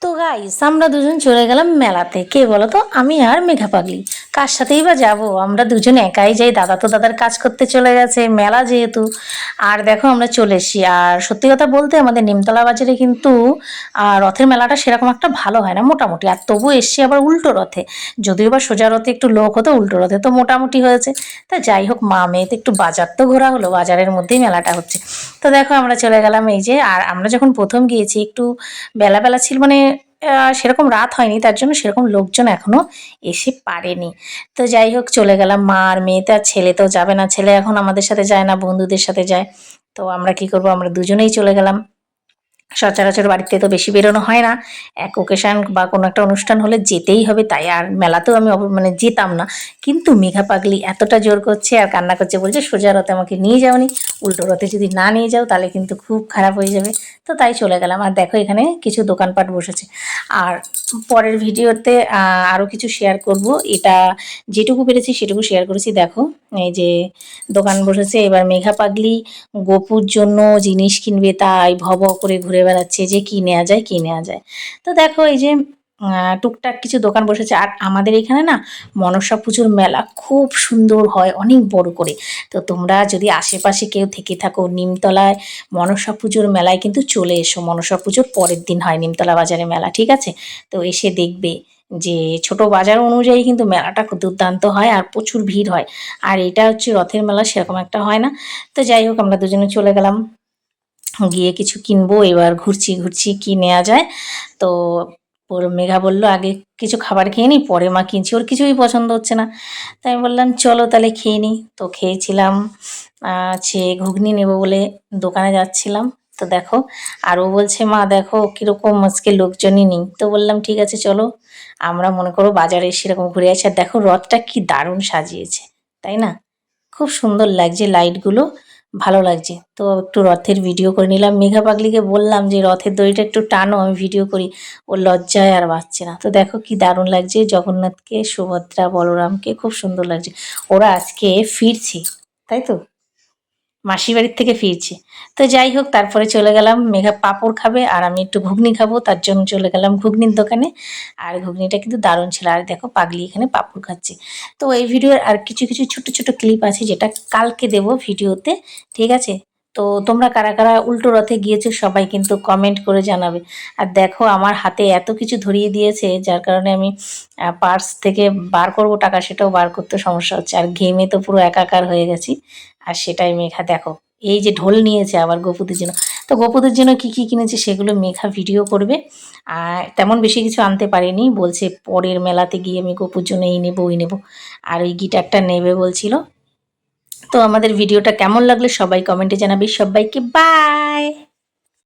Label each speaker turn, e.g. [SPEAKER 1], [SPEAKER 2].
[SPEAKER 1] তো গাইস আমরা দুজন চলে গেলাম মেলাতে। কে বলো তো? আমি আর মেঘা পাগলি। কার সাথেই বা যাবো? আমরা দুজন একাই যাই। দাদা তো দাদার কাজ করতে চলে গেছে, মেলা যেহেতু। আর দেখো আমরা চলে এসেছি। আর সত্যি কথা বলতে আমাদের নিমতলা বাজারে কিন্তু রথের মেলাটা সেরকম একটা ভালো হয় না, মোটামুটি। আর তবু এসছি আবার উল্টো রথে। যদিও বা সোজা রথে একটু লোক হতো, উল্টো রথে তো মোটামুটি হয়েছে। তা যাই হোক, মা মেয়েতে একটু বাজার তো ঘোরা হলো, বাজারের মধ্যেই মেলাটা হচ্ছে। তো দেখো আমরা চলে গেলাম এই যে। আর আমরা যখন প্রথম গিয়েছি একটু বেলা বেলা ছিল, মানে সেরকম রাত হয়নি, তার জন্য সেরকম লোকজন এখনো এসে পারেনি। তো যাই হোক চলে গেলাম। মা আর মেয়েতে, আর ছেলে তো যাবে না, ছেলে এখন আমাদের সাথে যায় না, বন্ধুদের সাথে যায়। তো আমরা কি করব, আমরা দুজনেই চলে গেলাম। সচরাচর বাড়িতে তো বেশি বেরোনো হয় না, এক ওকেশন বা কোনো একটা অনুষ্ঠান হলে যেতেই হবে, তাই আর মেলাতেও আমি মানে যেতাম না। কিন্তু মেঘা পাগলি এতটা জোর করছে আর কান্না করছে, বলছে সোজা রথে আমাকে নিয়ে যাওনি, উল্টো রথে যদি না নিয়ে যাও তাহলে কিন্তু খুব খারাপ হয়ে যাবে। তো তাই চলে গেলাম। আর দেখো এখানে কিছু দোকানপাট বসেছে। আর পরের ভিডিওতে আরও কিছু শেয়ার করব। এটা যেটুকু পেরেছি সেটুকু শেয়ার করেছি। দেখো এই যে দোকান বসেছে। এবার মেঘা পাগলি গপুর জন্য জিনিস কিনবে, তাই ভব করে ঘুরে বেড়াচ্ছে যে কি নেওয়া যায় কি নেওয়া যায়। তো দেখো এই যে টুকটাক কিছু দোকান বসেছে। আর আমাদের এখানে না মনসা পুজোর মেলা খুব সুন্দর হয়, অনেক বড় করে। তো তোমরা যদি আশেপাশে কেউ থেকে থাকো, নিমতলায় মনসা পুজোর মেলায় কিন্তু চলে এসো। মনসা পুজোর পরের দিন হয় নিমতলা বাজারে মেলা, ঠিক আছে? তো এসে দেখবে যে ছোট বাজার অনুযায়ী কিন্তু মেলাটা খুব দুর্দান্ত হয় আর প্রচুর ভিড় হয়। আর এটা হচ্ছে রথের মেলা, সেরকম একটা হয় না। তো যাই হোক আমরা দুজনে চলে গেলাম, গিয়ে কিছু কিনবো। এবার ঘুরছি ঘুরছি কি নেওয়া যায়। তো ওর মেঘা বললো আগে কিছু খাবার খেয়ে নিই, পরে মা কিনছি, ওর কিছুই পছন্দ হচ্ছে না। তাই আমি বললাম চলো তাহলে খেয়ে নিই। তো খেয়েছিলাম সে ঘুগনি নেবো বলে দোকানে যাচ্ছিলাম। তো দেখো, আর ও বলছে মা দেখো কীরকম আজকে লোকজনই নেই। তো বললাম ঠিক আছে চলো, আমরা মনে করো বাজারে সেরকম ঘুরে আসি। আর দেখো রথটা কি দারুণ সাজিয়েছে, তাই না? খুব সুন্দর লাগছে লাইটগুলো, ভালো লাগছে। তো একটু রথের ভিডিও করে নিলাম। মেঘা পাগলিকে বললাম যে রথের দড়িটা একটু টানো, আমি ভিডিও করি। ও লজ্জায় আর পাচ্ছে না। তো দেখো কি দারুণ লাগছে, জগন্নাথকে, সুভদ্রা, বলরামকে খুব সুন্দর লাগছে। ওরা আজকে ফিরছে, তাই তো, মাসির বাড়ির থেকে ফিরছে। তো যাই হোক তারপরে চলে গেলাম, মেঘা পাঁপড় খাবে আর আমি একটু ঘুগনি খাবো, তার জন্য চলে গেলাম ঘুগনির দোকানে। আর ঘুগনিটা কিন্তু দারুণ ছিল। আর দেখো পাগলি এখানে পাঁপড় খাচ্ছে। তো এই ভিডিওর আর কিছু কিছু ছোট ছোট ক্লিপ আছে যেটা কালকে দেবো ভিডিওতে, ঠিক আছে? তো তোমরা কারা কারা উল্টো রথে গিয়েছো সবাই কিন্তু কমেন্ট করে জানাবে। আর দেখো আমার হাতে এত কিছু ধরিয়ে দিয়েছে, যার কারণে আমি পার্স থেকে বার করব টাকা, সেটাও বার করতে সমস্যা হচ্ছে। আর ঘেমে তো পুরো একাকার হয়ে গেছি। আর সেটাই মেঘা দেখো এই যে ঢোল নিয়েছে আবার গপুদের জন্য। তো গপুদের জন্য কি কি কিনেছে সেগুলো মেঘা ভিডিও করবে। আর তেমন বেশি কিছু আনতে পারিনি, বলছে পরের মেলাতে গিয়ে আমি গপুর জন্য এই নেবো ওই নেবো। আর ওই গিটারটা নেবে বলছিল। তো আমাদের ভিডিওটা কেমন লাগলো সবাই কমেন্টে জানাবি। সবাইকে বাই।